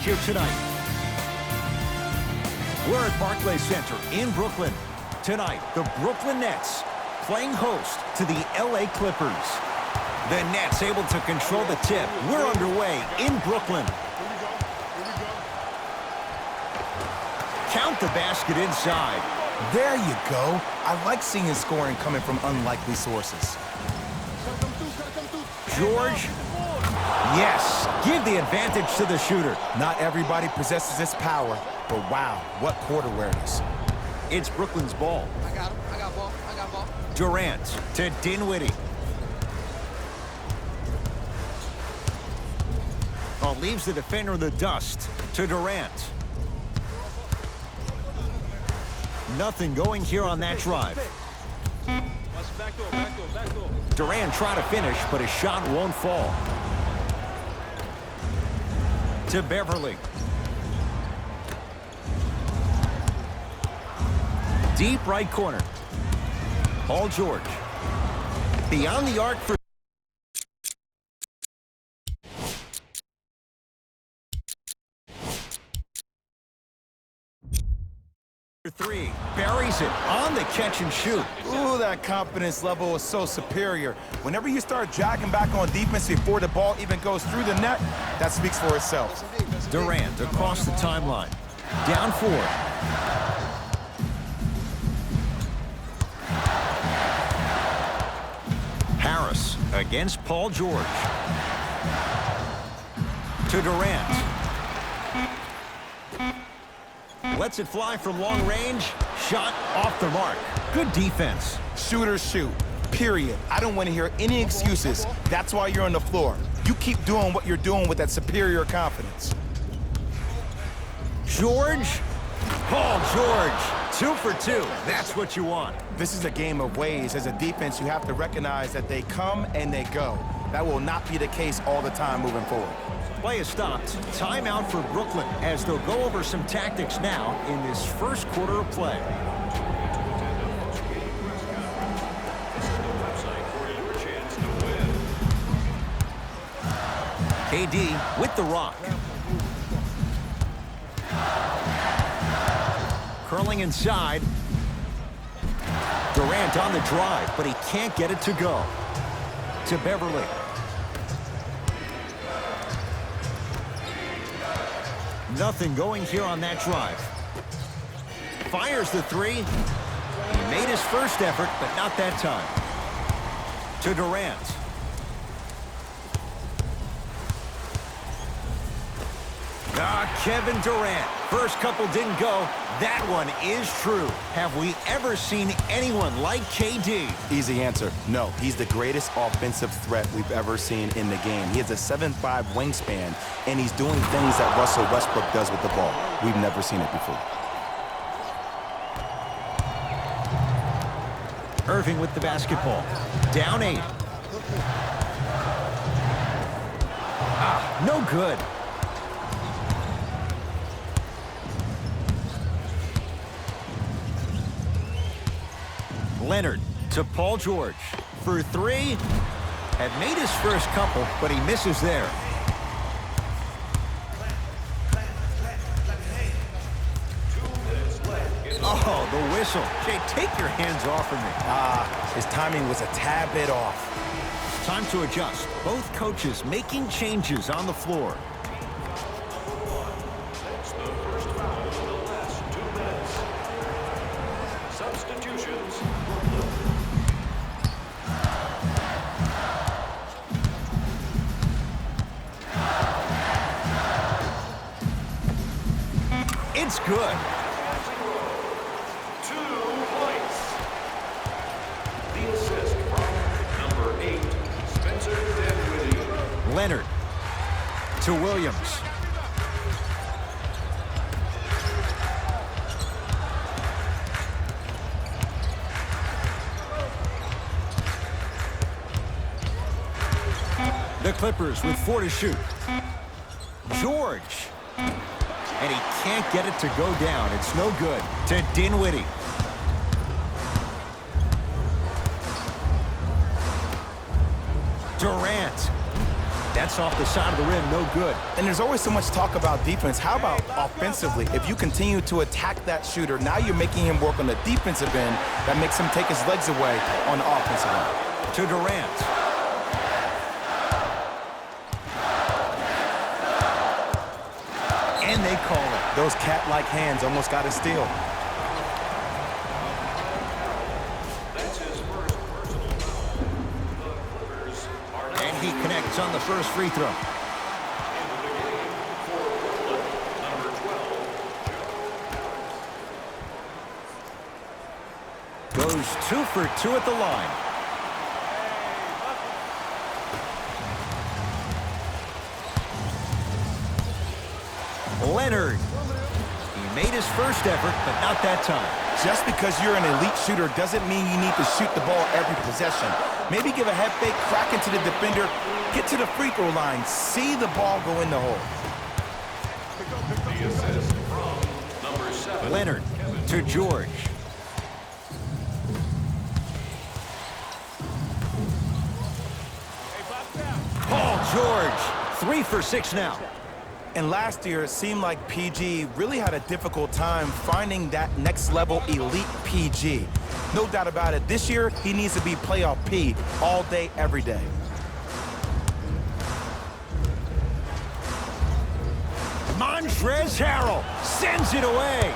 here tonight. We're at Barclays Center in Brooklyn. Tonight, the Brooklyn Nets playing host to the LA Clippers. The Nets able to control the tip. We're underway in Brooklyn. Count the basket inside. There you go. I like seeing scoring coming from unlikely sources. George. Yes, give the advantage to the shooter. Not everybody possesses this power, but wow, what court awareness. It's Brooklyn's ball. I got him. I got ball. Durant to Dinwiddie. Oh, leaves the defender in the dust to Durant. Nothing going here on that drive. Durant trying to finish, but his shot won't fall. To Beverly. Deep right corner. Paul George. Beyond the arc for three. Buries it on the catch and shoot. Ooh, that confidence level is so superior. Whenever you start jogging back on defense before the ball even goes through the net, that speaks for itself. Durant across the timeline. Down 4. Harris against Paul George. To Durant. Lets it fly from long range. Shot off the mark. Good defense. Shooters shoot, period. I don't want to hear any excuses. That's why you're on the floor. You keep doing what you're doing with that superior confidence. George. Paul George. 2 for 2. That's what you want. This is a game of ways. As a defense, you have to recognize that they come and they go. That will not be the case all the time moving forward. Play is stopped. Timeout for Brooklyn as they'll go over some tactics now in this first quarter of play. KD with the rock. Curling inside. Durant on the drive, but he can't get it to go. To Beverly. Nothing going here on that drive. Fires the 3. He made his first effort, but not that time. To Durant. Kevin Durant. First couple didn't go. That one is true. Have we ever seen anyone like KD? Easy answer. No, he's the greatest offensive threat we've ever seen in the game. He has a 7'5" wingspan, and he's doing things that Russell Westbrook does with the ball. We've never seen it before. Irving with the basketball. Down 8. No good. Leonard to Paul George for 3. Had made his first couple, but he misses there. Oh, the whistle. Jay, take your hands off of me. His timing was a tad bit off. Time to adjust. Both coaches making changes on the floor. It's good. 2 points. The assist from number 8, Spencer Dinwiddie. Leonard to Williams. The Clippers with 4 to shoot. George. And he can't get it to go down. It's no good. To Dinwiddie. Durant. That's off the side of the rim, no good. And there's always so much talk about defense. How about offensively? If you continue to attack that shooter, now you're making him work on the defensive end. That makes him take his legs away on the offensive end. To Durant. And they call it. Those cat-like hands almost got a steal. That's his first personal foul. The Clippers are now And he connects on the first free throw. into the game for Brooklyn, number 12. Goes 2 for 2 at the line. Leonard. He made his first effort, but not that time. Just because you're an elite shooter doesn't mean you need to shoot the ball every possession. Maybe give a head fake, crack into the defender, get to the free throw line, see the ball go in the hole. The assist from number 7. Leonard to George. Paul George. 3 for 6 now. And last year, it seemed like PG really had a difficult time finding that next level elite PG. No doubt about it, this year, he needs to be playoff P all day, every day. Montrezl Harrell sends it away.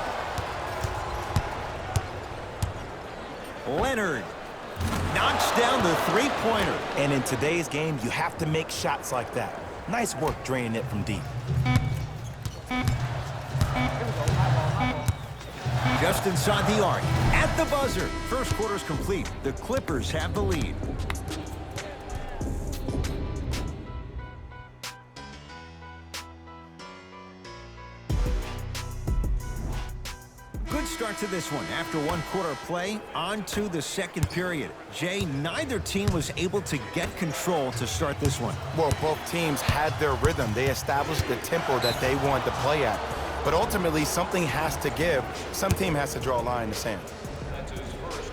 Leonard knocks down the three-pointer. And in today's game, you have to make shots like that. Nice work draining it from deep. Just inside the arc, at the buzzer. First quarter's complete. The Clippers have the lead. Good start to this one. After one quarter play, on to the second period. Jay, neither team was able to get control to start this one. Well, both teams had their rhythm. They established the tempo that they wanted to play at. But ultimately, something has to give. Some team has to draw a line in the sand.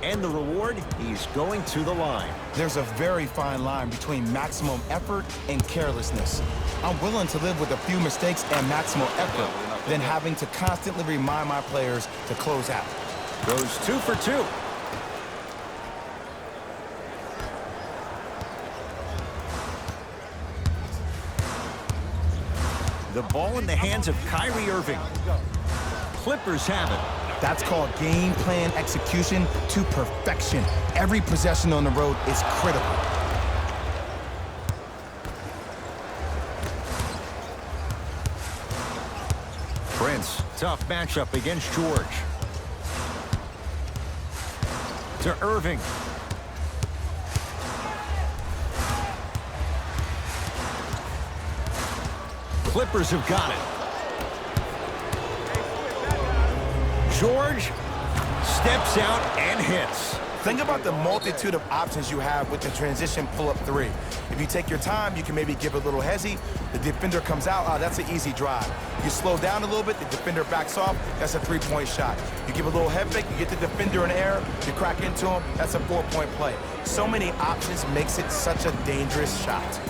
And the reward, he's going to the line. There's a very fine line between maximum effort and carelessness. I'm willing to live with a few mistakes and maximal effort than having to constantly remind my players to close out. Goes 2 for 2. The ball in the hands of Kyrie Irving. Clippers have it. That's called game plan execution to perfection. Every possession on the road is critical. Prince, tough matchup against George. To Irving. Clippers have got it. George steps out and hits. Think about the multitude of options you have with the transition pull-up three. If you take your time, you can maybe give a little hezzy. The defender comes out, that's an easy drive. You slow down a little bit, the defender backs off, that's a three-point shot. You give a little head fake, you get the defender in the air, you crack into him, that's a four-point play. So many options makes it such a dangerous shot.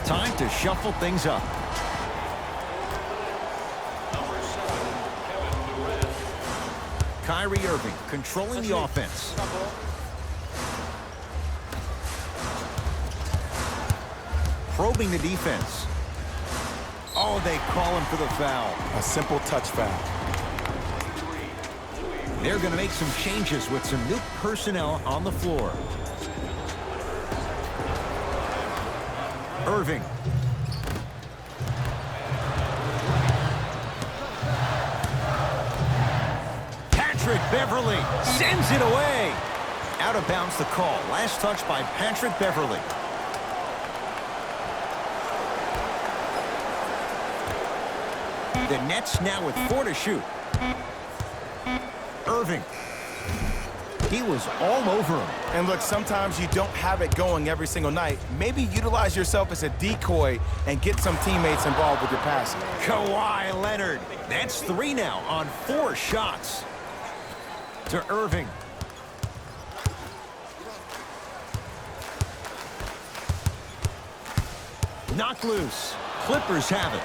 Time to shuffle things up. Number 7, Kevin Durant. Kyrie Irving controlling the offense. Probing the defense. Oh, they call him for the foul. A simple touch foul. They're going to make some changes with some new personnel on the floor. Irving. Patrick Beverly sends it away. Out of bounds the call. Last touch by Patrick Beverly. The Nets now with 4 to shoot. Irving. He was all over him. And look, sometimes you don't have it going every single night. Maybe utilize yourself as a decoy and get some teammates involved with your passing. Kawhi Leonard. That's 3 now on 4 shots. To Irving. Knocked loose. Clippers have it.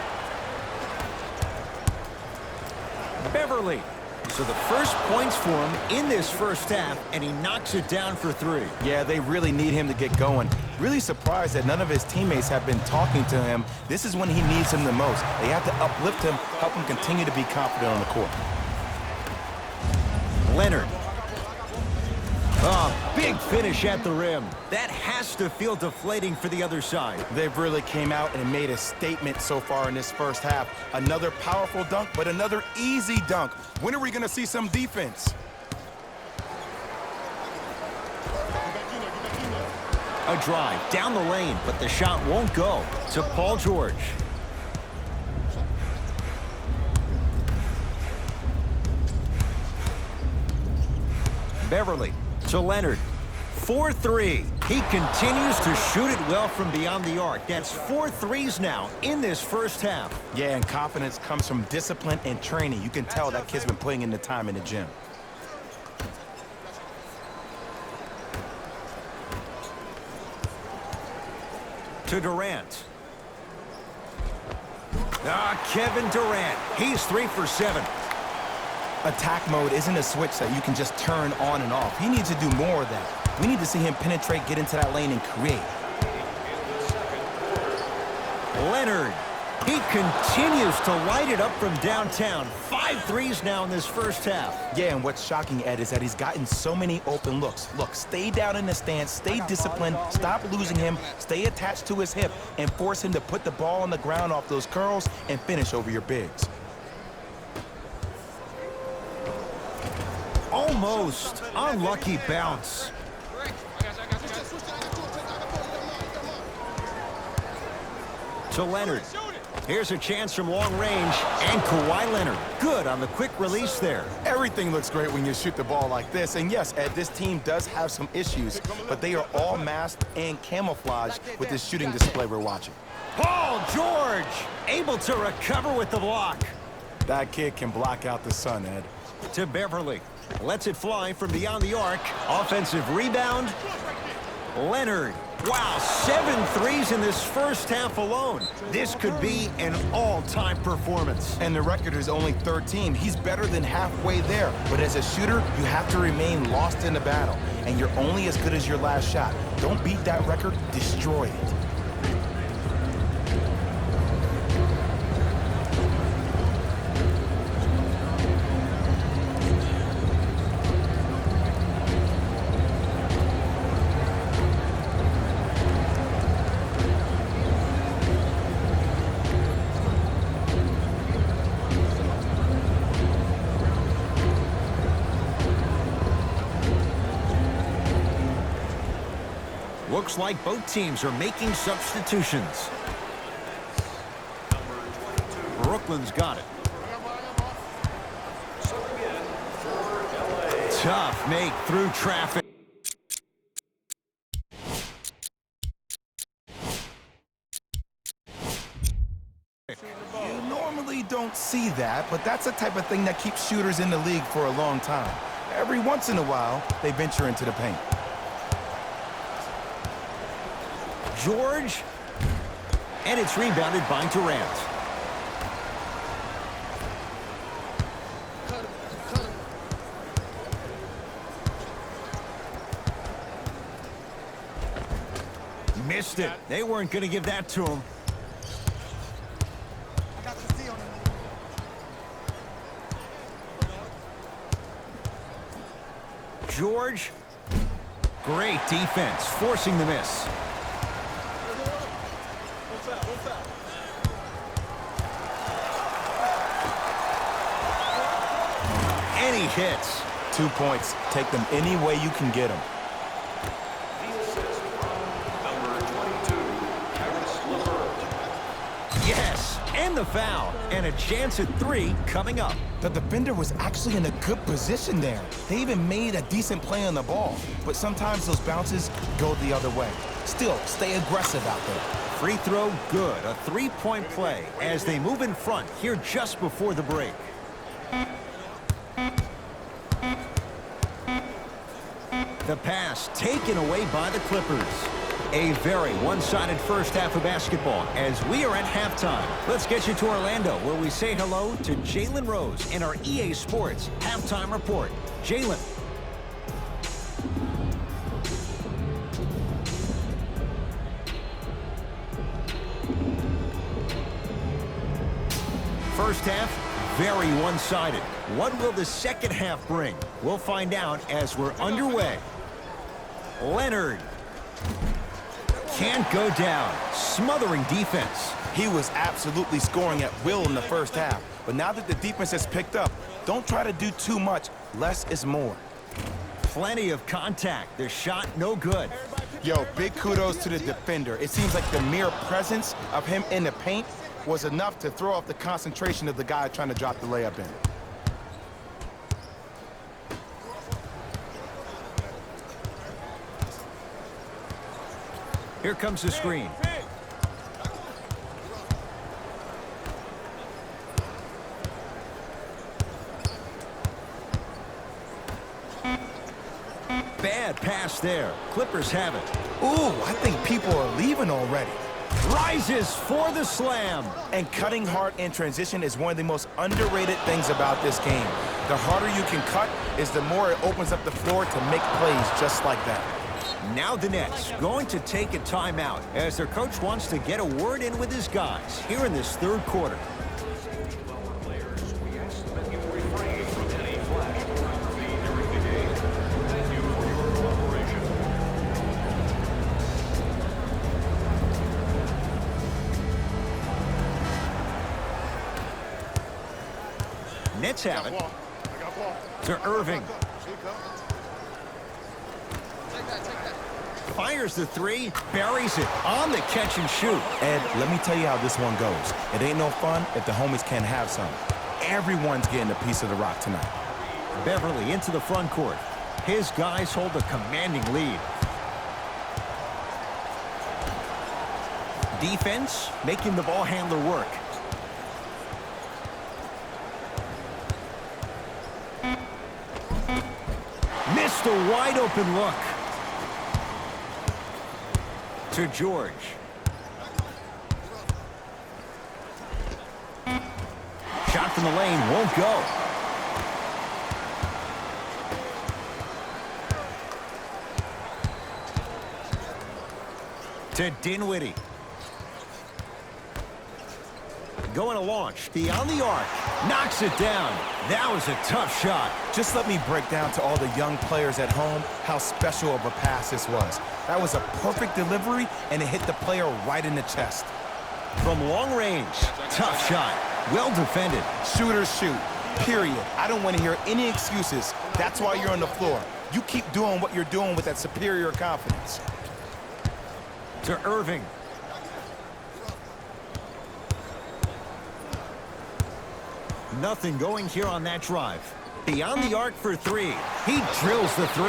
Beverly. So the first points for him in this first half, and he knocks it down for 3. Yeah, they really need him to get going. Really surprised that none of his teammates have been talking to him. This is when he needs him the most. They have to uplift him, help him continue to be confident on the court. Leonard. Big finish at the rim. That has to feel deflating for the other side. They've really came out and made a statement so far in this first half. Another powerful dunk, but another easy dunk. When are we going to see some defense? A drive down the lane, but the shot won't go. To Paul George. Beverly to Leonard. 4-3. He continues to shoot it well from beyond the arc. That's 4 threes now in this first half. Yeah, and confidence comes from discipline and training. You can tell that kid's been putting in the time in the gym. To Durant. Kevin Durant. He's 3 for 7. Attack mode isn't a switch that you can just turn on and off. He needs to do more of that. We need to see him penetrate, get into that lane, and create. Leonard. He continues to light it up from downtown. 5 threes now in this first half. Yeah, and what's shocking, Ed, is that he's gotten so many open looks. Look, stay down in the stance, stay disciplined, stop losing him, stay attached to his hip, and force him to put the ball on the ground off those curls and finish over your bigs. Almost. Unlucky bounce. To Leonard. Here's a chance from long range, and Kawhi Leonard. Good on the quick release there. Everything looks great when you shoot the ball like this. And yes, Ed, this team does have some issues, but they are all masked and camouflaged with this shooting display we're watching. Paul George able to recover with the block. That kid can block out the sun, Ed. To Beverly. Lets it fly from beyond the arc. Offensive rebound. Leonard. Wow, 7 threes in this first half alone. This could be an all-time performance. And the record is only 13. He's better than halfway there. But as a shooter, you have to remain lost in the battle. And you're only as good as your last shot. Don't beat that record, destroy it. Looks like both teams are making substitutions. Brooklyn's got it. Tough make through traffic. You normally don't see that, but that's the type of thing that keeps shooters in the league for a long time. Every once in a while, they venture into the paint. George, and it's rebounded by Durant. Missed it. They weren't going to give that to him. George, great defense, forcing the miss. And he hits. 2 points. Take them any way you can get them. Yes, And the foul. And a chance at 3 coming up. The defender was actually in a good position there. They even made a decent play on the ball. But sometimes those bounces go the other way. Still, stay aggressive out there. Free throw good. A 3-point play as they move in front here just before the break. The pass taken away by the Clippers. A very one-sided first half of basketball as we are at halftime. Let's get you to Orlando where we say hello to Jalen Rose in our EA Sports Halftime Report. Jalen. First half, very one-sided. What will the second half bring? We'll find out as we're underway. Leonard. Can't go down. Smothering defense. He was absolutely scoring at will in the first half. But now that the defense has picked up, don't try to do too much. Less is more. Plenty of contact. The shot no good. Yo, big kudos to the defender. It seems like the mere presence of him in the paint was enough to throw off the concentration of the guy trying to drop the layup in. Here comes the screen. Bad pass there. Clippers have it. Ooh, I think people are leaving already. Rises for the slam. And cutting hard in transition is one of the most underrated things about this game. The harder you can cut is the more it opens up the floor to make plays just like that. Now the Nets going to take a timeout as their coach wants to get a word in with his guys here in this third quarter. We ask that you refrain from any flash photography during the game. Thank you for your cooperation. Nets have it. To Irving. Fires the 3, buries it on the catch and shoot. Ed, let me tell you how this one goes. It ain't no fun if the homies can't have some. Everyone's getting a piece of the rock tonight. Beverly into the front court. His guys hold a commanding lead. Defense making the ball handler work. Missed a wide open look. To George. Shot from the lane won't go. To Dinwiddie. Going to launch. Beyond the arc. Knocks it down. That was a tough shot. Just let me break down to all the young players at home how special of a pass this was. That was a perfect delivery, and it hit the player right in the chest. From long range. Tough shot. Well defended. Shooters shoot, period. I don't want to hear any excuses. That's why you're on the floor. You keep doing what you're doing with that superior confidence. To Irving. Nothing going here on that drive. Beyond the arc for 3. He drills the 3.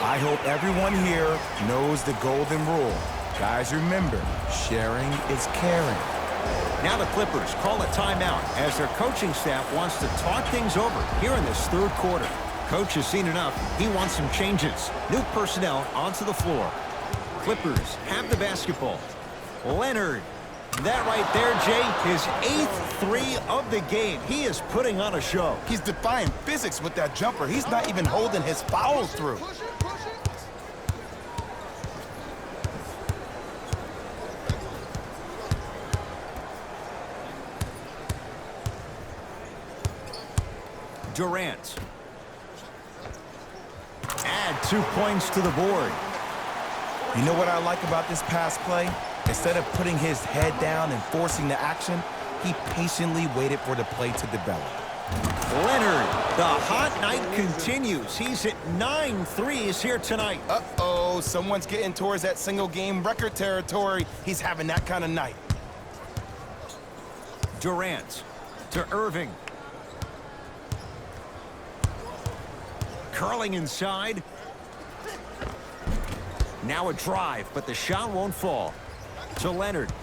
I hope everyone here knows the golden rule. Guys, remember, sharing is caring. Now the Clippers call a timeout as their coaching staff wants to talk things over here in this third quarter. Coach has seen enough. He wants some changes. New personnel onto the floor. Clippers have the basketball. Leonard. That right there, Jay, his 8th 3 of the game. He is putting on a show. He's defying physics with that jumper. He's not even holding his fouls through. Durant. Add 2 points to the board. You know what I like about this pass play? Instead of putting his head down and forcing the action, he patiently waited for the play to develop. Leonard, the hot night continues. He's hit 9 threes here tonight. Uh-oh, someone's getting towards that single-game record territory. He's having that kind of night. Durant to Irving. Curling inside. Now a drive, but the shot won't fall. To Leonard.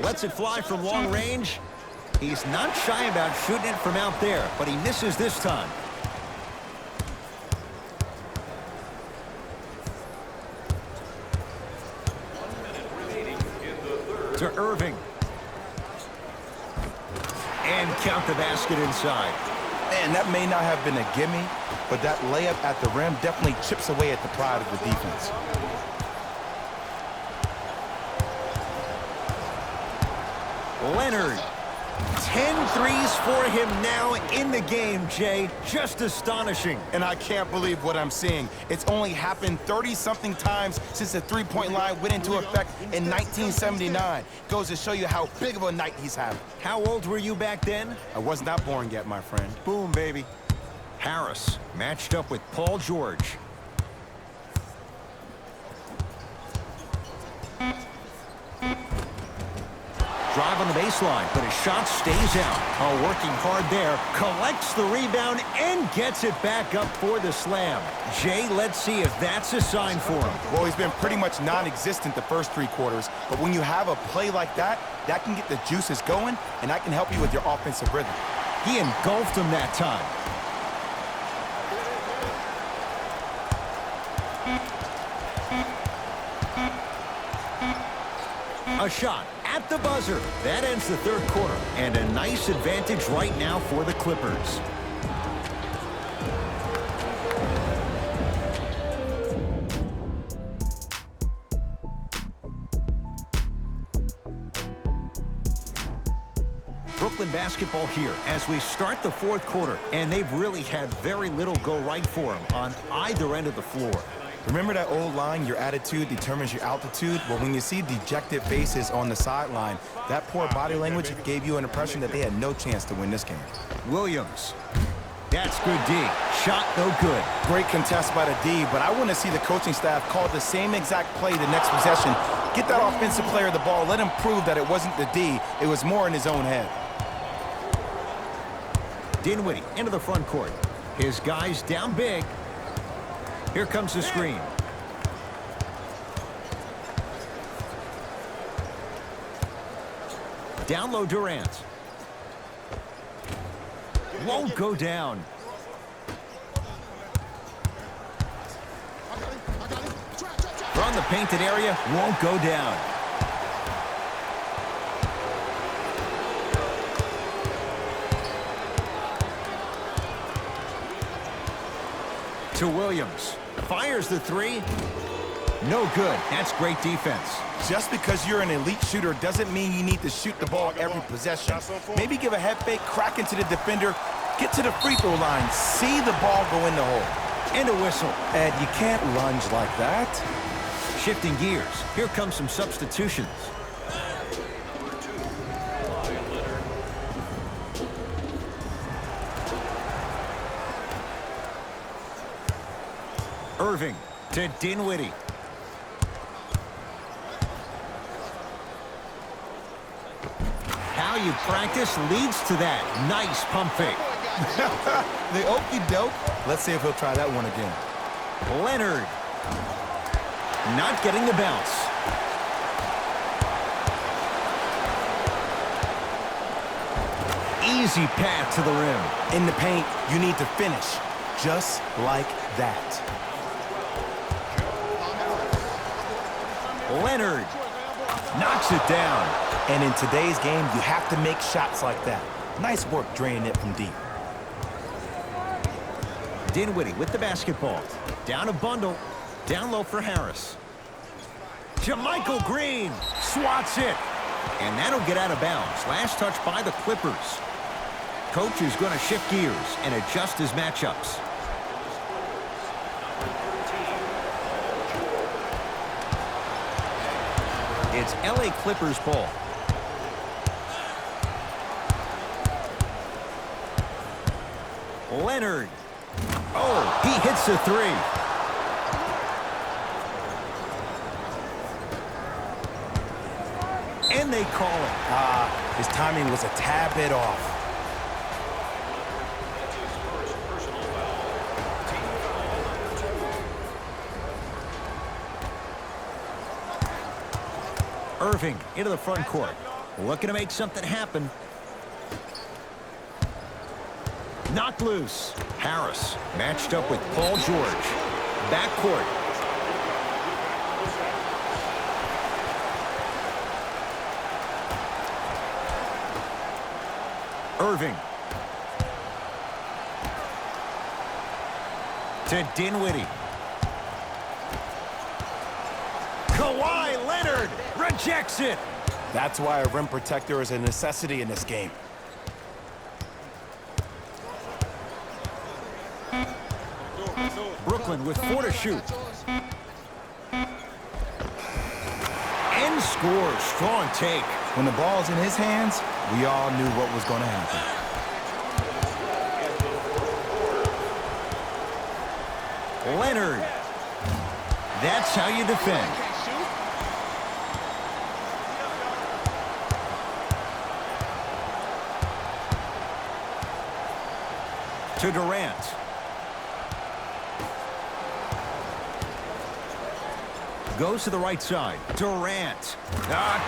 Lets it fly from long range. He's not shy about shooting it from out there, but he misses this time. To Irving. And count the basket inside. Man, that may not have been a gimme, but that layup at the rim definitely chips away at the pride of the defense. Leonard. 10 threes for him now in the game, Jay. Just astonishing. And I can't believe what I'm seeing. It's only happened 30-something times since the three-point line went into effect in 1979. Goes to show you how big of a night he's having. How old were you back then? I was not born yet, my friend. Boom, baby. Harris matched up with Paul George. Drive on the baseline, but his shot stays out. Oh, working hard there. Collects the rebound and gets it back up for the slam. Jay, let's see if that's a sign for him. Well, he's been pretty much non-existent the first three quarters, but when you have a play like that, that can get the juices going, and that can help you with your offensive rhythm. He engulfed him that time. A shot at the buzzer. That ends the third quarter. And a nice advantage right now for the Clippers. Brooklyn basketball here as we start the fourth quarter. And they've really had very little go right for them on either end of the floor. Remember that old line, your attitude determines your altitude? Well, when you see dejected faces on the sideline, that poor body language gave you an impression that they had no chance to win this game. Williams. That's good D. Shot no good. Great contest by the D, but I want to see the coaching staff call the same exact play the next possession. Get that offensive player the ball. Let him prove that it wasn't the D. It was more in his own head. Dinwiddie into the front court. His guys down big. Here comes the screen. Down low Durant. Won't go down. From the painted area, won't go down. To Williams. Fires the three. No good. That's great defense. Just because you're an elite shooter doesn't mean you need to shoot the ball every possession. Maybe give a head fake, crack into the defender, get to the free throw line, see the ball go in the hole. And a whistle. And you can't lunge like that. Shifting gears. Here comes some substitutions. Irving to Dinwiddie. How you practice leads to that. Nice pump fake. The okey-doke. Let's see if he'll try that one again. Leonard. Not getting the bounce. Easy path to the rim. In the paint, you need to finish just like that. Leonard knocks it down. And in today's game, you have to make shots like that. Nice work draining it from deep. Dinwiddie with the basketball. Down a bundle. Down low for Harris. JaMychal Green swats it. And that'll get out of bounds. Last touch by the Clippers. Coach is going to shift gears and adjust his matchups. It's LA Clippers ball. Leonard. Oh, he hits the three. And they call it. His timing was a tad bit off. Irving into the front court. Looking to make something happen. Knocked loose. Harris matched up with Paul George. Backcourt. Irving. To Dinwiddie. Kawhi Leonard rejects it. That's why a rim protector is a necessity in this game. Brooklyn with 4 to shoot. And scores. Strong take. When the ball's in his hands, we all knew what was going to happen. Leonard. That's how you defend. To Durant. Goes to the right side. Durant.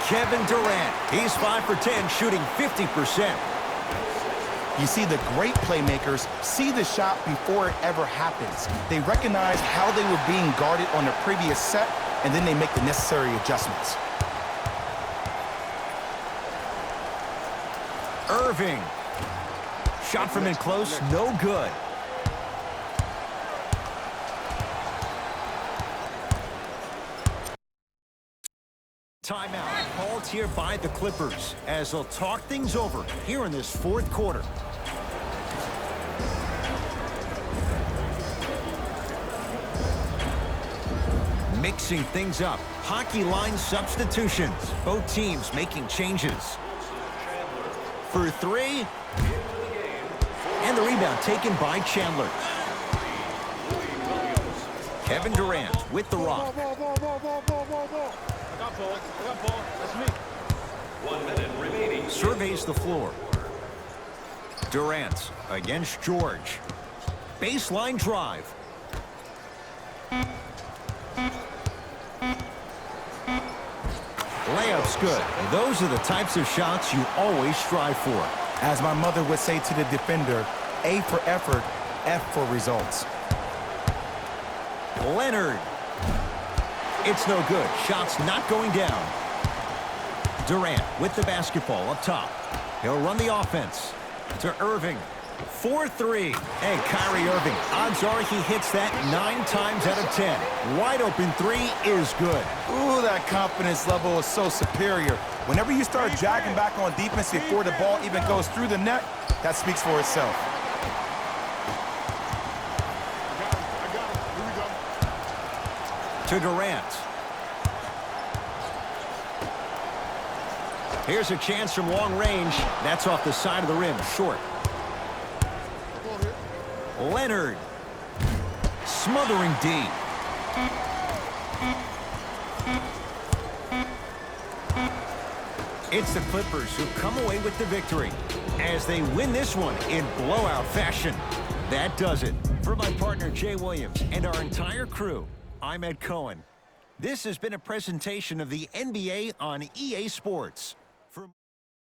Kevin Durant. He's 5 for 10, shooting 50%. You see, the great playmakers see the shot before it ever happens. They recognize how they were being guarded on the previous set, and then they make the necessary adjustments. Irving. Shot from in close, no good. Timeout called here by the Clippers as they'll talk things over here in this fourth quarter. Mixing things up. Hockey line substitutions. Both teams making changes. For 3. And the rebound taken by Chandler. Kevin Durant with the rock. I got ball. That's me. 1 minute remaining. Surveys the floor. Durant against George. Baseline drive. Layup's good. Those are the types of shots you always strive for. As my mother would say to the defender, A for effort, F for results. Leonard. It's no good. Shots not going down. Durant with the basketball up top. He'll run the offense to Irving. 4-3. And Kyrie Irving, odds are he hits that 9 times out of 10. Wide open 3 is good. Ooh, that confidence level is so superior. Whenever you start dragging back on defense before the ball even goes through the net, that speaks for itself. To Durant. Here's a chance from long range. That's off the side of the rim, short. Leonard. Smothering D. It's the Clippers who come away with the victory as they win this one in blowout fashion. That does it. For my partner, Jay Williams, and our entire crew, I'm Ed Cohen. This has been a presentation of the NBA on EA Sports.